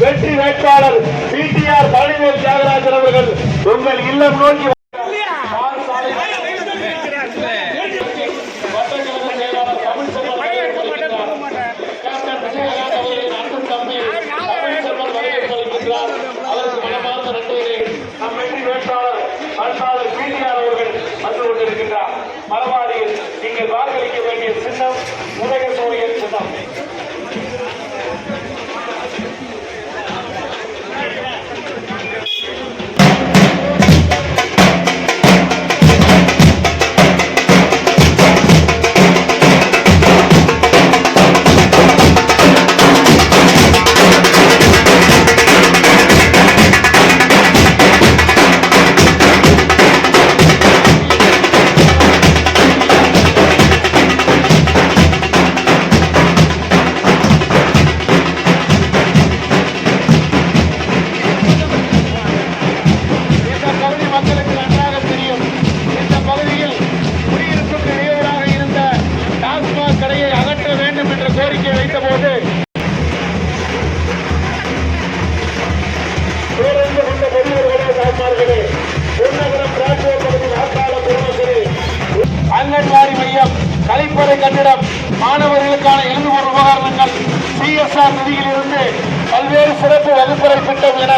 வெற்றி வேட்பாளர் பிடிஆர் பழனிவேல் தியாகராஜன் அவர்கள் உங்கள் இல்லம் நோக்கி மரபாடியில் நீங்கள் வாக்களிக்க வேண்டிய சின்னம் உதயசூரியன் சின்னம். அங்கன்வாடி மையம், கலைப்பறை கட்டிடம், மாணவர்களுக்கான எழுதுபொருள் உபகரணங்கள், CSR நிதியில் இருந்து பல்வேறு சிறப்பு வகுப்பறை திட்டம் என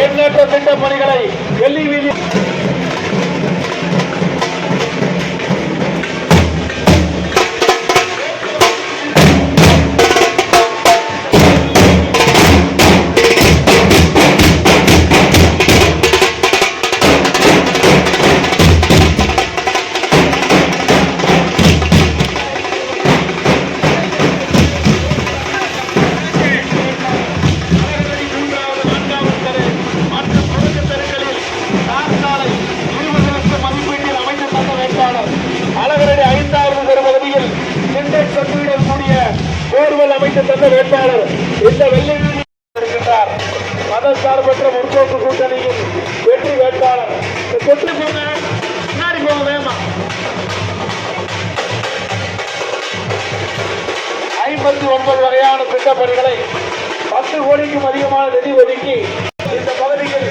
எண்ணற்ற திட்ட பணிகளை வெள்ளி வீதி அமைத்து தந்த வேட்பாளர் இந்த வெள்ளி இருக்கின்றார். மதசார்பற்ற முற்போக்கு கூட்டணியின் வெற்றி வேட்பாளர். தொற்று போங்க, முன்னாடி போக வேமா. 59 வகையான திட்டப்பணிகளை 10 கோடிக்கும் அதிகமான நிதி ஒதுக்கி இந்த பகுதியில்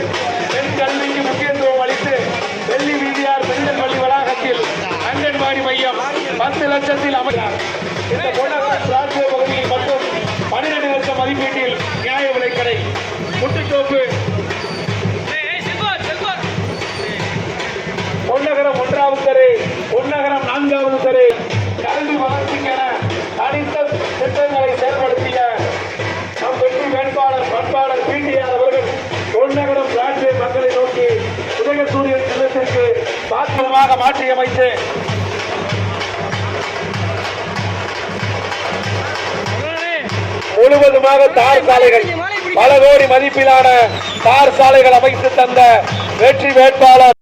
பெண் கல்விக்கு முக்கியத்துவம் அளித்து வெள்ளி வீதியார் பெண்கள் பள்ளி வளாகத்தில் அங்கன்வாடி மையம் 10 லட்சத்தில் அமைத்தார். இந்த பிராந்திய பகுதியில் மட்டும் 12 லட்சம் மதிப்பீட்டில் நியாய விலைக்கடை, முட்டுத்தோப்பு, பொன்னகரம் 1வது தெரு, பொன்னகரம் 4வது தெரு கல்வி வளர்ச்சிக்கென அனைத்த திட்டங்களை செயல்படுத்திய நம் வெற்றி வேட்பாளர் பண்பாளர் பிடிஆர் அவர்கள் பொன்னகரம் பிராந்திய மக்களை நோக்கி உதயசூரியன் சின்னத்திற்கு பாத்திரமாக மாற்றியமைத்து முழுவதுமாக தார் சாலைகள், பல கோடி மதிப்பிலான தார் சாலைகள் அமைத்து தந்த வெற்றி வேட்பாளர்